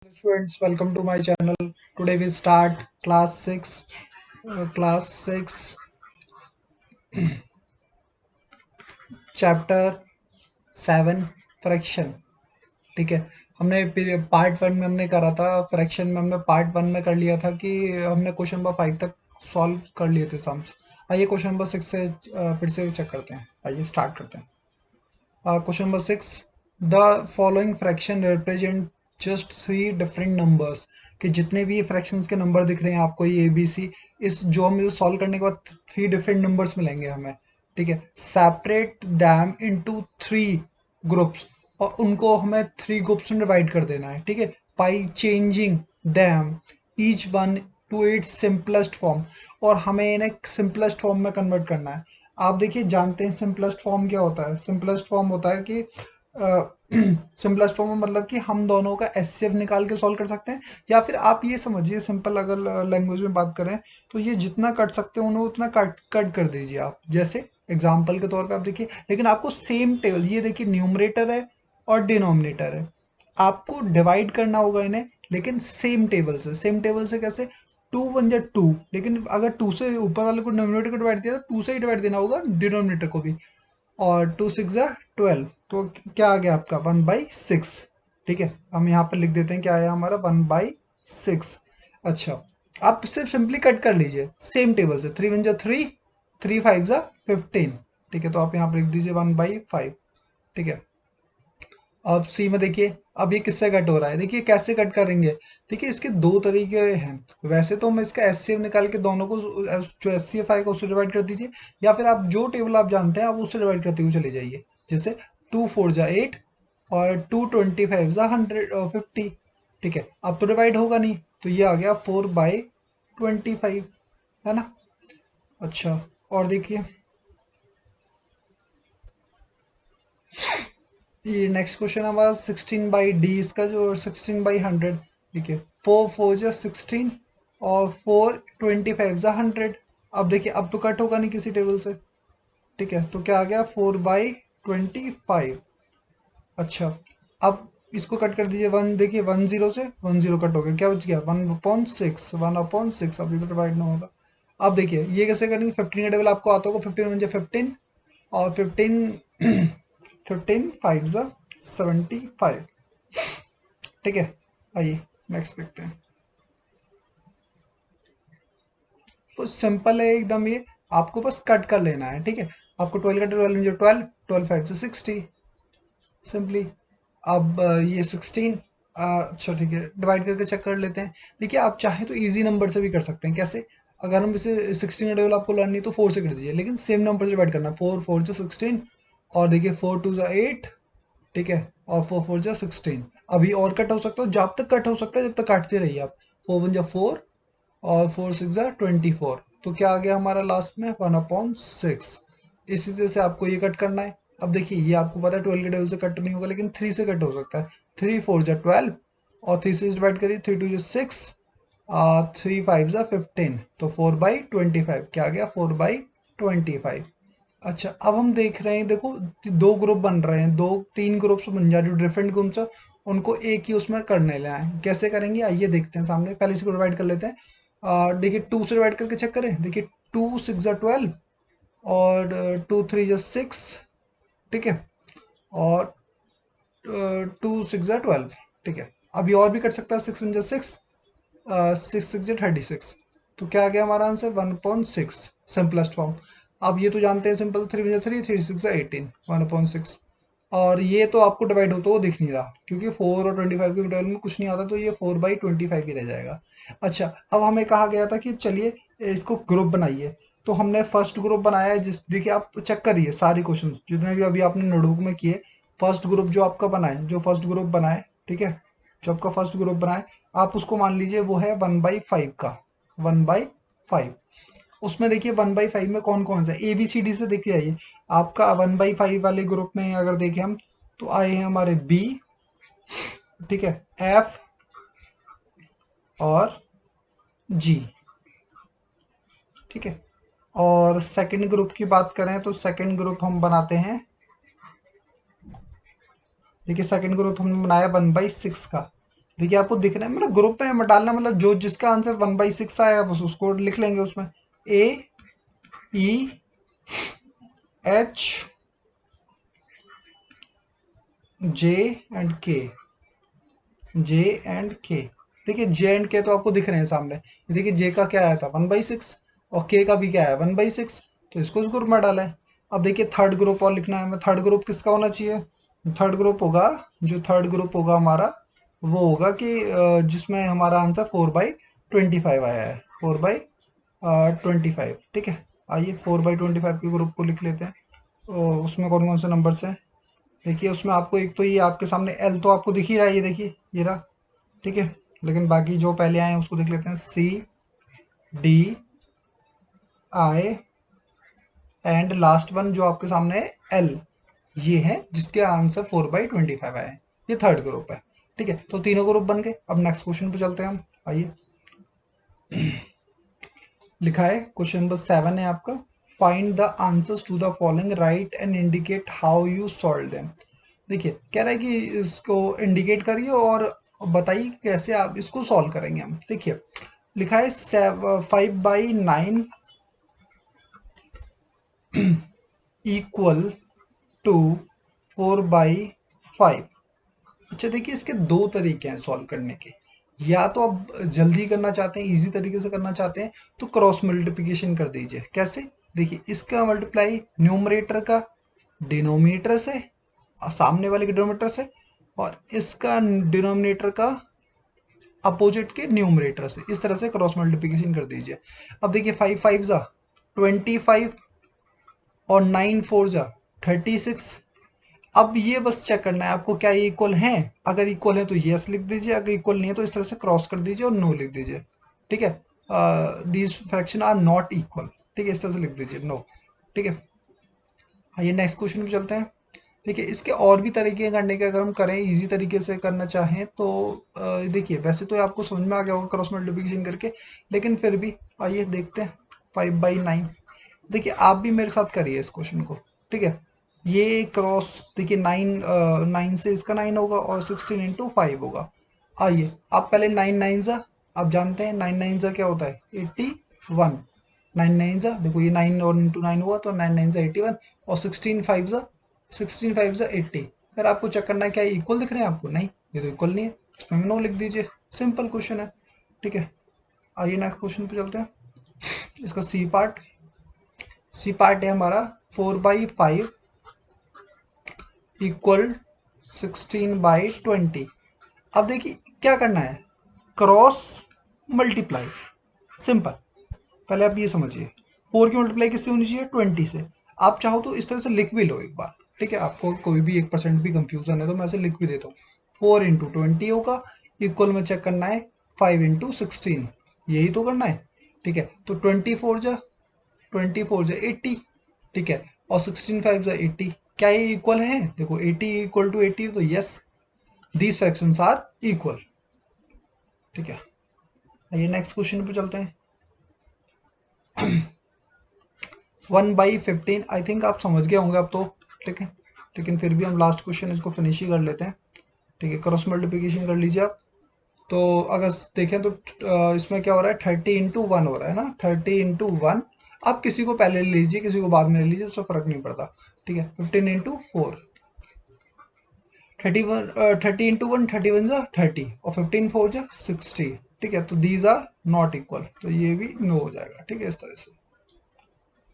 Students, welcome to my channel. Today we start class 6, class 6 chapter 7 fraction. ठीक है. हमने part one में हमने करा था फ्रैक्शन में. हमने पार्ट वन में कर लिया था कि हमने क्वेश्चन नंबर 5 तक सॉल्व कर लिए थे सम्स. आइए क्वेश्चन नंबर 6 से फिर से चेक करते हैं. आइए स्टार्ट करते हैं. Question number 6. The following fraction represent just three different numbers. कि जितने भी फ्रैक्शंस के नंबर दिख रहे हैं आपको, ये ए बी सी, इस जो हम सॉल्व करने के बाद थ्री डिफरेंट नंबर्स मिलेंगे हमें. ठीक है. Separate them into three groups. और उनको हमें थ्री ग्रुप्स में डिवाइड कर देना है. ठीक है. By changing them each one two it's simplest form. और हमें इन्हें सिंपलेस्ट फॉर्म में कन्वर्ट करना है. आप देखिए, जानते हैं सिंपलेस्ट फॉर्म क्या होता है. सिंपलेस्ट फॉर्म होता है कि सिंपलेस्ट फॉर्म में मतलब कि हम दोनों का एचसीएफ निकाल के सॉल्व कर सकते हैं. या फिर आप ये समझिए, सिंपल अगर लैंग्वेज में बात करें तो ये जितना कट सकते हैं उन्हें उतना कट कट कर दीजिए आप. जैसे एग्जाम्पल के तौर पे आप देखिए, लेकिन आपको सेम टेबल, ये देखिए न्यूमरेटर है और डिनोमिनेटर है, आपको डिवाइड करना होगा इन्हें, लेकिन सेम टेबल से. सेम टेबल से कैसे? टू वन जा टू, लेकिन अगर टू से ऊपर वाले को डिनोमिनेटर को डिवाइड दिया तो टू से ही डिवाइड देना होगा डिनोमिनेटर को भी. और टू सिक्स जा 12, तो क्या आ गया आपका 1/6. ठीक है. हम यहाँ पर लिख देते हैं क्या आया हमारा 1/6. अच्छा, आप सिर्फ सिंपली कट कर लीजिए सेम टेबल से. थ्री वन जा थ्री, थ्री फाइव जा 15. ठीक है. तो आप यहाँ पर लिख दीजिए 1/5. ठीक है. अब सी में देखिए, अब ये किससे कट हो रहा है. देखिए कैसे कट करेंगे. देखिए इसके दो तरीके हैं. वैसे तो हम इसका एचसीएफ निकाल के दोनों को, जो एचसीएफ आएगा उससे डिवाइड कर दीजिए, या फिर आप जो टेबल आप जानते हैं आप उससे डिवाइड करते हुए चले जाइए. जैसे 2 4 जा 8 और 2 25 जा 150. ठीक है. अब तो डिवाइड होगा नहीं, तो ये आ गया 4/25, है ना. अच्छा, और देखिए ये नेक्स्ट क्वेश्चन है हमारा 16/D. इसका जो 16/100. ठीक है. 4 4 जा 16 और 4 25 जा 100. अब देखिए, अब तो कट होगा नहीं किसी टेबल से. ठीक है. तो क्या आ गया 4/25. अच्छा, अब इसको कट कर दीजिए. वन देखिए, 10 से 10 कट हो गया, क्या बच गया 1/6. 1/6. अब ये तो डिवाइड ना होगा. अब देखिए ये कैसे करेंगे. 15 का टेबल आपको आता होगा. 15 1 जा 15 और 15 5 जा 75. ठीक है. आइए नेक्स्ट देखते हैं. तो सिंपल है एकदम ये. आपको बस कट कर लेना है. ठीक है. आपको 12 का 12 12 5 जा 60 सिंपली. अब ये 16. अच्छा ठीक है, डिवाइड करके चेक कर लेते हैं. देखिए आप चाहे तो इजी नंबर से भी कर सकते हैं. कैसे? अगर हम इसे 16 का टेबल आपको लर्न नहीं तो 4 से कर दीजिए, लेकिन सेम नंबर से डिवाइड करना. 4 4 जा 16 और देखिए 4 2 जा 8. ठीक है. और 4 4 जा 16. अभी और कट हो सकता है, जब तक कट हो सकता है जब तक काटते रहिए आप. 4 1 जा 4 और 4 6 जा 24. तो क्या आ गया हमारा लास्ट में 1/6. इसी तरह से आपको ये कट करना है. अब देखिए ये आपको पता है 12 के टेबल से कट नहीं होगा, लेकिन 3 से कट हो सकता है. 3 4 जा 12 और 3 से डिवाइड करिए. 3 2 जा 6 और 3 5 जा 15. तो 4/25. क्या आ गया 4/25. अच्छा, अब हम देख रहे हैं, देखो दो ग्रुप बन रहे हैं, दो तीन ग्रुप्स बन जा रहे हैं डिफरेंट ग्रुप्स. उनको एक ही उसमें करने लेना है. कैसे करेंगे आइए देखते हैं. सामने पहले इसको डिवाइड कर लेते हैं. देखिए 2 से डिवाइड करके चेक करें. देखिए 2 6 जा 12 और 2 3 जा 6. ठीक है. और 2 6 जा 12. ठीक है. अभी और भी कट सकता है. 6 1 जा 6, 6 6 जा 36. तो क्या आ गया हमारा आंसर 1/6. Simplest form. अब ये तो जानते हैं सिंपल. 3 1 जा 3, 3 6 जा 18, 1/6. और ये तो आपको डिवाइड होता हुआ दिख नहीं रहा, क्योंकि 4 और 25 के इंटरवल में कुछ नहीं आता, तो ये 4/25 ही रह जाएगा. अच्छा, अब हमें कहा गया था कि चलिए इसको ग्रुप बनाइए. तो हमने फर्स्ट ग्रुप बनाया है. जिस देखिए आप चेक करिए सारे क्वेश्चन जितने भी अभी आपने नोटबुक में किए. फर्स्ट ग्रुप जो आपका बना है, जो फर्स्ट ग्रुप बना है, ठीक है, जो आपका फर्स्ट ग्रुप बना है, आप उसको मान लीजिए वो है 1/5 का. 1/5. उसमें देखिए 1/5 में कौन कौन सा ए बी सी डी से देखिए. आइए आपका 1/5 वाले ग्रुप में अगर देखें हम, तो आए हैं हमारे बी, ठीक है, एफ और जी. ठीक है. और सेकंड ग्रुप की बात करें तो सेकंड ग्रुप हम बनाते हैं. देखिए सेकंड ग्रुप हमने बनाया 1/6 का. देखिए आपको दिख रहा है, मतलब ग्रुप में मत डालना, मतलब जो जिसका आंसर 1/6 आया बस उसको लिख लेंगे उसमें। ए ई एच जे एंड के, जे एंड के। देखिए जे एंड के तो आपको दिख रहे हैं सामने। ये देखिए जे का क्या आया था 1/6, और के का भी क्या आया 1/6, तो इसको इस ग्रुप में डाला है। अब देखिए थर्ड ग्रुप और लिखना है हमें। थर्ड ग्रुप किसका होना चाहिए? थर्ड ग्रुप होगा, जो थर्ड ग्रुप होगा हमारा वो होगा कि जिसमें हमारा आंसर 4/25 आया है, 4/25। ठीक है, आइए 4/25 के ग्रुप को लिख लेते हैं। उसमें कौन कौन से नंबर्स हैं? देखिए उसमें आपको एक तो ये आपके सामने एल तो आपको दिख ही रहा है, ये देखिए ये रहा। ठीक है, लेकिन बाकी जो पहले आए हैं उसको देख लेते हैं। C D I and last one जो आपके सामने है एल, ये है जिसके आंसर 4/25 आए हैं। ये थर्ड ग्रुप है। ठीक है, तो तीनों ग्रुप बन गए। अब नेक्स्ट क्वेश्चन पे चलते हैं हम। आइए, लिखा है क्वेश्चन नंबर 7 है आपका। Find the answers to the following, write and indicate how you solve them. देखिए कह रहा है कि इसको इंडिकेट करिए और बताइए कैसे आप इसको सॉल्व करेंगे हम। देखिए लिखा है 5/9 इक्वल टू 4/5। अच्छा देखिए इसके दो तरीके हैं सॉल्व करने के। या तो आप जल्दी करना चाहते हैं, इजी तरीके से करना चाहते हैं, तो क्रॉस मल्टीप्लिकेशन कर दीजिए। कैसे? देखिए इसका मल्टीप्लाई न्यूमरेटर का डिनोमिनेटर से, सामने वाले के डिनोमिनेटर से, और इसका डिनोमिनेटर का अपोजिट के न्यूमरेटर से, इस तरह से क्रॉस मल्टीप्लिकेशन कर दीजिए। अब देखिए 5 5 जा 25, और 9 4 जा 36। अब ये बस चेक करना है आपको क्या ये इक्वल है। अगर इक्वल है तो यस लिख दीजिए, अगर इक्वल नहीं है तो इस तरह से क्रॉस कर दीजिए और नो लिख दीजिए। ठीक है, these fraction are not equal. ठीक है, इस तरह से लिख दीजिए नो। ठीक है, आइए नेक्स्ट क्वेश्चन पे चलते हैं। देखिए इसके और भी तरीके करने के, अगर हम करें इजी तरीके से करना चाहें तो देखिए वैसे तो आपको समझ में आ गया होगा क्रॉस मल्टीप्लिकेशन करके, लेकिन फिर भी आइए देखते हैं। 5/9, देखिए आप भी मेरे साथ करिए इस क्वेश्चन को। ठीक है, ये क्रॉस देखिए 9 से इसका 9 होगा और 16 × 5 होगा। आइए आप पहले 9 9 जा, आप जानते हैं 9 9 जा क्या होता है 81। 9 9 जा देखो ये 9 और इंटू 9 हुआ तो 9 9 जा 81, और 16 5 जा 80। फिर आपको चेक करना है क्या ये इक्वल दिख रहे हैं आपको? नहीं, ये तो इक्वल नहीं है, इसमें नो लिख दीजिए। सिंपल क्वेश्चन है। ठीक है, आइए नेक्स्ट क्वेश्चन पे चलते हैं। इसका सी पार्ट, सी पार्ट है हमारा 4/5 इक्वल 16/20। अब देखिए क्या करना है, क्रॉस मल्टीप्लाई। सिंपल, पहले आप ये समझिए 4 की मल्टीप्लाई किससे होनी चाहिए 20 से। आप चाहो तो इस तरह से लिख भी लो एक बार। ठीक है, आपको कोई भी 1% भी कंफ्यूजन है तो मैं ऐसे लिख भी देता हूँ। 4 × 20 होगा, इक्वल में चेक करना है 5 × 16, यही तो करना है। ठीक है, तो 24 जा 80। ठीक है, और 16 5 जा 80। क्या ये इक्वल है? देखो 80 इक्वल टू 80 तो yes, these fractions are equal. ठीक है, आइए नेक्स्ट क्वेश्चन पे चलते हैं। 1/15, आई थिंक आप समझ गए होंगे अब तो। ठीक है, लेकिन फिर भी हम लास्ट क्वेश्चन इसको फिनिश ही कर लेते हैं। ठीक है, क्रॉस मल्टीप्लिकेशन कर लीजिए आप। तो अगर देखें तो इसमें क्या हो रहा है 30 × 1 हो रहा है ना, 30 × 1। आप किसी को पहले ले लीजिए किसी को बाद में ले लीजिए, उससे फर्क नहीं पड़ता। ठीक है, 15 × 4, 30 × 1 31 जा 30, और 15 4 जा 60। ठीक है, तो दीज आर नॉट इक्वल, तो ये भी नो हो जाएगा। ठीक है, इस तरह से।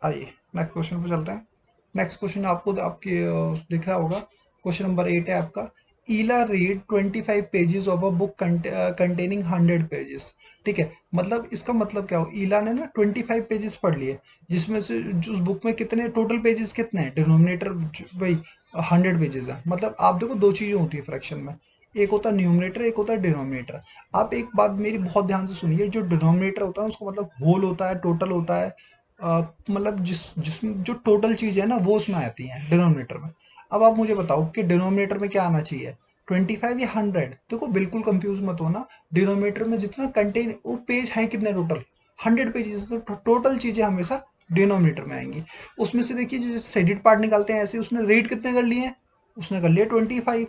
आइए नेक्स्ट क्वेश्चन पे चलते हैं। नेक्स्ट क्वेश्चन आपको आपके दिख रहा होगा, क्वेश्चन नंबर 8 है आपका। Ila read 25 pages of a book containing 100 pages. ठीक है, मतलब इसका मतलब क्या हो, ईला ने ना 25 पेजेस पढ़ लिए, जिसमें से उस बुक में कितने टोटल पेजेस कितने हैं, डिनोमिनेटर भाई 100 पेजेस है। मतलब आप देखो दो चीज़ें होती है फ्रैक्शन में, एक होता है न्यूमरेटर, एक होता है डिनोमिनेटर। आप एक बात मेरी बहुत ध्यान से सुनिए, जो डिनोमिनेटर होता है उसको मतलब होल होता है, टोटल होता है, मतलब जिसमें जो टोटल चीज़ है ना वो उसमें आती है डिनोमिनेटर में। अब आप मुझे बताओ कि डिनोमिनेटर में क्या आना चाहिए, 25 या 100? देखो बिल्कुल कंफ्यूज मत होना, डिनोमिनेटर में जितना कंटेन वो पेज है कितने टोटल 100 पेजेस, तो टोटल चीज़ें हमेशा डिनोमिनेटर में आएंगी। उसमें से देखिए जो सेडेड पार्ट निकालते हैं ऐसे, उसने रेट कितने कर लिए हैं, उसने कर लिया 25।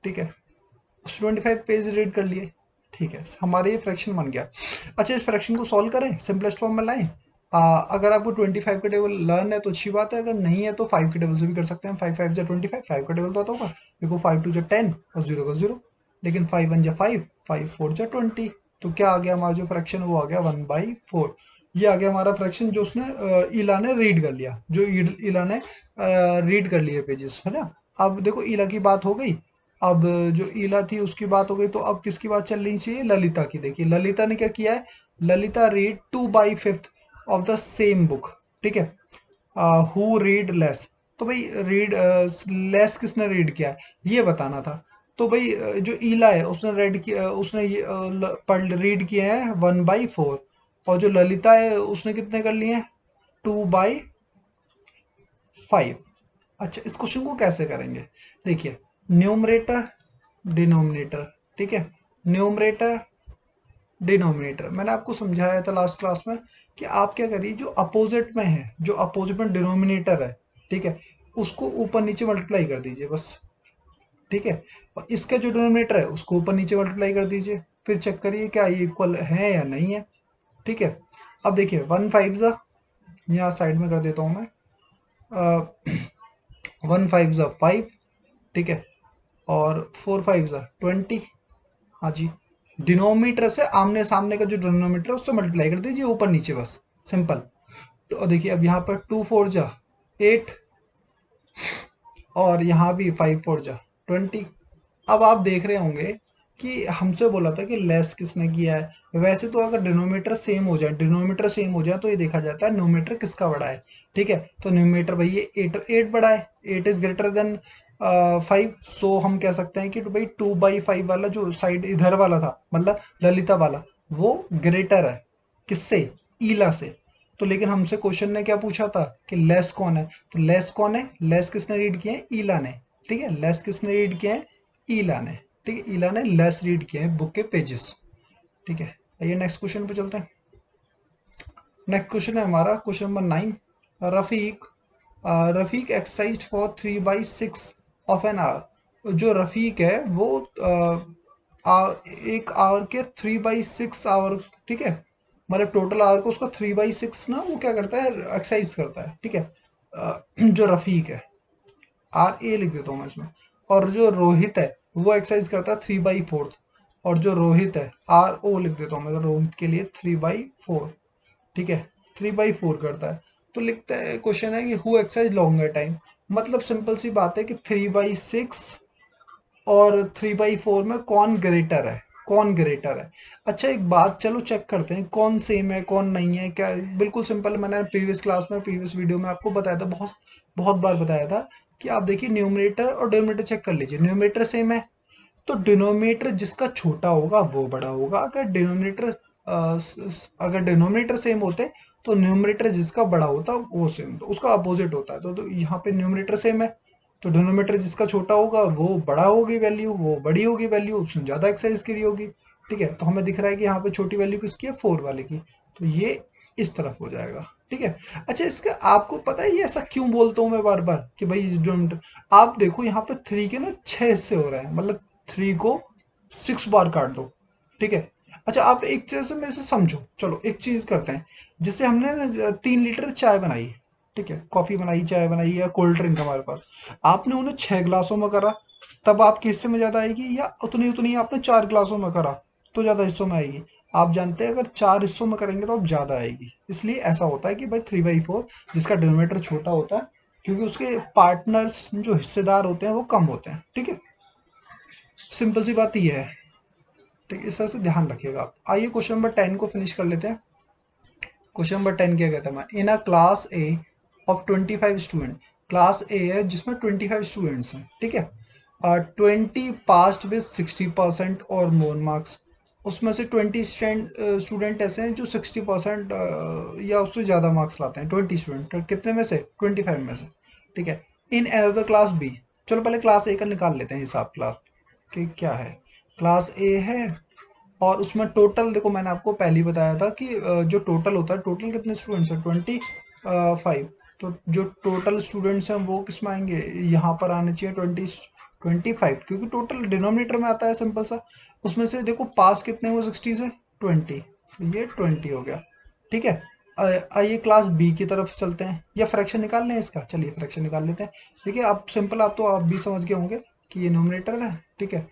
ठीक है, 25 पेज रीड कर लिए, ठीक है, हमारे ये फ्रैक्शन बन गया। अच्छा, इस फ्रैक्शन को सॉल्व करें, सिंपलेस्ट फॉर्म में लाएं। अगर आपको 25 का टेबल लर्न है तो अच्छी बात है, अगर नहीं है तो 5 के टेबल से भी कर सकते हैं। 5 5 जा 25, 5 का टेबल तो आता होगा, देखो 5 2 जा 10 और 0 का 0, लेकिन 5 1 जा 5, 5 4 जा 20। तो क्या आ गया हमारा जो फ्रैक्शन, वो आ गया 1/4। ये आ गया हमारा फ्रैक्शन जो उसने ईला ने रीड कर लिया, जो ईला ने रीड कर लिए पेजेस, है ना। अब देखो ईला की बात हो गई, अब जो ईला थी उसकी बात हो गई, तो अब किसकी बात चलनी चाहिए, ललिता की। देखिए ललिता ने क्या किया है, Lalita read 2/5 of the same book, ठीक है। हु रीड लेस, तो भाई रीड लेस किसने रीड किया है ये बताना था। तो भाई जो ईला है उसने रीड किया, उसने ये पढ़ रीड किए हैं 1/4, और जो ललिता है उसने कितने कर लिए हैं, 2/5। अच्छा, इस क्वेश्चन को कैसे करेंगे, देखिए न्यूमरेटर डिनोमिनेटर, ठीक है, न्यूमरेटर डिनोमिनेटर। मैंने आपको समझाया था लास्ट क्लास में कि आप क्या करिए, जो अपोजिट में है, जो अपोजिट में डिनोमिनेटर है, ठीक है, उसको ऊपर नीचे मल्टीप्लाई कर दीजिए बस, ठीक है। और इसका जो डिनोमिनेटर है उसको ऊपर नीचे मल्टीप्लाई कर दीजिए, फिर चेक करिए क्या ये इक्वल है या नहीं है, ठीक है। अब देखिए 1/5 ज़ा, यहाँ साइड में कर देता हूँ मैं, 1/5 ज़ा 5, ठीक है, और 4/5 ज़ा 20। हाँ जी, डिनोमीटर से आमने सामने का जो डिनोमीटर है उससे मल्टीप्लाई कर दीजिए ऊपर नीचे बस, सिंपल। तो देखिए अब यहाँ पर 2 4 जा 8, और यहाँ भी 5 4 जा 20। अब आप देख रहे होंगे कि हमसे बोला था कि लेस किसने किया है। वैसे तो अगर डिनोमीटर सेम हो जाए, डिनोमीटर सेम हो जाए तो ये देखा जाता है न्यूमेटर किसका बड़ा है, ठीक है। तो न्यूमेटर भाई ये 8 बड़ा है, 8 इज ग्रेटर देन 5। सो हम कह सकते हैं कि भाई 2/5 वाला जो साइड इधर वाला था, मतलब ललिता वाला, वो ग्रेटर है किससे, ईला से। तो लेकिन हमसे क्वेश्चन ने क्या पूछा था कि लेस कौन है, तो लेस कौन है, लेस किसने रीड किया है, ईला ने, ठीक है, लेस किसने रीड किया है, ईला ने, ठीक है, ईला ने लेस रीड किए हैं बुक के पेजेस, ठीक है। आइए नेक्स्ट क्वेश्चन पे चलते हैं। नेक्स्ट क्वेश्चन है हमारा question number 9। Rafiq Rafiq exercise for 3/6 of an hour. जो रफीक है वो एक आवर के 3/6 आवर, ठीक है, मतलब टोटल आवर को उसका 3/6 ना वो क्या करता है, एक्सरसाइज करता है, ठीक है। जो रफीक है, RA लिख देता हूँ मैं इसमें, और जो रोहित है वो एक्सरसाइज करता है 3/4, और जो रोहित है RO लिख देता हूँ मैं रोहित के लिए 3/4, ठीक है, 3/4 करता है। तो लिखता है, क्वेश्चन है कि हु एक्सरसाइज लॉन्गर टाइम। मतलब सिंपल सी बात है कि 3/6 और 3/4 में कौन ग्रेटर है, कौन ग्रेटर है। अच्छा एक बात, चलो चेक करते हैं कौन सेम है कौन नहीं है, क्या बिल्कुल सिंपल। मैंने प्रीवियस क्लास में, प्रीवियस वीडियो में आपको बताया था, बहुत बहुत बार बताया था कि आप देखिए न्यूमरेटर और डिनोमिनेटर चेक कर लीजिए। न्यूमरेटर सेम है तो डिनोमिनेटर जिसका छोटा होगा वो बड़ा होगा। अगर डिनोमिनेटर सेम होते तो न्यूमरेटर जिसका बड़ा होता वो सेम, तो उसका अपोजिट होता है। तो यहाँ पे न्यूमरेटर सेम है, तो डिनोमिनेटर जिसका छोटा होगा वो बड़ा होगी वैल्यू, वो बड़ी होगी वैल्यू, उसने ज़्यादा एक्सरसाइज करी होगी, ठीक है। तो हमें दिख रहा है कि यहाँ पे छोटी वैल्यू किसकी है, 4 वाले की, तो ये इस तरफ हो जाएगा, ठीक है। अच्छा इसका आपको पता है ये ऐसा क्यों बोलता हूँ मैं बार बार कि भाई जो, आप देखो यहाँ पे 3 के ना 6 हिस्से हो रहे हैं, मतलब 3 को 6 बार काट दो, ठीक है। अच्छा आप एक चीज से मेरे से समझो, चलो एक चीज करते हैं, जैसे हमने ना 3 लीटर चाय बनाई, ठीक है, कॉफी बनाई, चाय बनाई या कोल्ड ड्रिंक हमारे पास, आपने उन्हें 6 ग्लासों में करा, तब आपके हिस्से में ज्यादा आएगी, या उतनी उतनी आपने 4 ग्लासों में करा तो ज्यादा हिस्सों में आएगी। आप जानते हैं अगर 4 हिस्सों में करेंगे तो अब ज्यादा आएगी, इसलिए ऐसा होता है कि भाई 3/4 जिसका डिनोमिनेटर छोटा होता है, क्योंकि उसके पार्टनर्स जो हिस्सेदार होते हैं वो कम होते हैं, ठीक है। सिंपल सी बात ये है, ठीक है, इस तरह से ध्यान रखिएगा आप। आइए क्वेश्चन नंबर 10 को फिनिश कर लेते हैं। क्वेश्चन नंबर 10 क्या कहता है, in a class A of 25 student, class A है जिसमें 25 स्टूडेंट्स हैं, ठीक है, 20 पास्ड विद 60% और मोर मार्क्स। उसमें से 20 स्टूडेंट ऐसे हैं जो 60% या उससे ज़्यादा मार्क्स लाते हैं। 20 स्टूडेंट कितने में से, 25 में से, ठीक है। इन अनदर क्लास बी, चलो पहले क्लास ए का निकाल लेते हैं हिसाब, क्लास कि क्या है, क्लास ए है, और उसमें टोटल देखो मैंने आपको पहले ही बताया था कि जो टोटल होता है, टोटल कितने स्टूडेंट्स हैं, 25, तो जो टोटल स्टूडेंट्स हैं वो किस में आएंगे, यहाँ पर आने चाहिए 25, क्योंकि टोटल डिनोमिनेटर में आता है सिंपल सा। उसमें से देखो पास कितने हुए 60 से 20, तो ये 20 हो गया। ठीक है, आइए क्लास बी की तरफ चलते हैं, या फ्रैक्शन निकाल लें इसका, चलिए फ्रैक्शन निकाल लेते हैं। देखिए आप सिंपल, आप तो आप भी समझ गए होंगे कि ये नोमिनेटर है। ठीक है,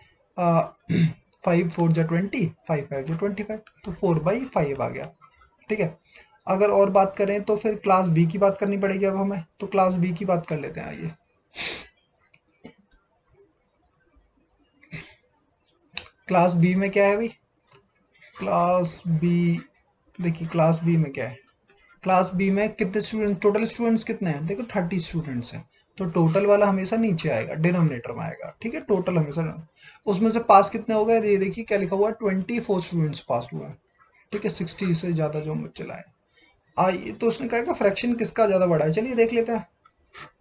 5 4 जा 20, 5 5 जा 25, तो 4/5 आ गया। ठीक है, अगर और बात करें तो फिर क्लास बी की बात करनी पड़ेगी अब हमें, तो क्लास बी की बात कर लेते हैं। आइए, क्लास बी में क्या है भाई, क्लास बी, देखिए क्लास बी में क्या है, क्लास बी में कितने स्टूडेंट, टोटल स्टूडेंट्स कितने हैं, देखो 30 स्टूडेंट्स हैं। तो टोटल वाला हमेशा नीचे आएगा, डिनोमिनेटर में आएगा। ठीक है, टोटल हमेशा, उसमें से पास कितने हो गए, ये देखिए क्या लिखा हुआ है, 24 स्टूडेंट्स पास हुए हैं। ठीक है, 60 से ज़्यादा जो बच्चे लाए। आइए, तो उसने कहा कि फ्रैक्शन किसका ज़्यादा बड़ा है, चलिए देख लेते हैं।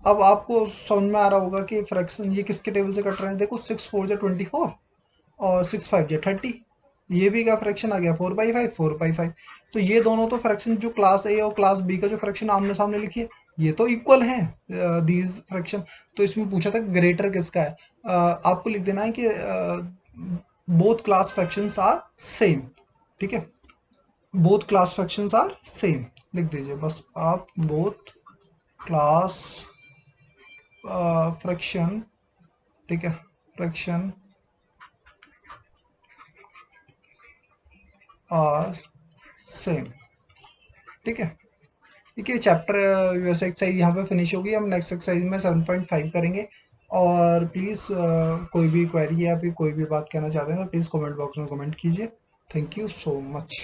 अब आपको समझ में आ रहा होगा कि फ्रैक्शन ये किसके टेबल से कट रहे हैं। देखो 6 4 जा 24 और 6 5 जा 30, ये भी क्या फ्रैक्शन आ गया, 4/5 4/5। तो ये दोनों तो फ्रैक्शन जो क्लास ए और क्लास बी का जो फ्रैक्शन आमने सामने लिखिए, ये तो इक्वल है दीज फ्रैक्शन। तो इसमें पूछा था ग्रेटर किसका है, आपको लिख देना है कि both class fractions are same. ठीक है, both class fractions are same, लिख दीजिए बस आप, बोथ क्लास फ्रैक्शन। ठीक है, फ्रैक्शन आर सेम। ठीक है, देखिए चैप्टर वैसे एक्सरसाइज यहाँ पे फिनिश होगी। हम नेक्स्ट एक्सरसाइज में 7.5 करेंगे। और प्लीज़ कोई भी क्वेरी या फिर कोई भी बात कहना चाहते हैं तो प्लीज़ कमेंट बॉक्स में कमेंट कीजिए। Thank you so much.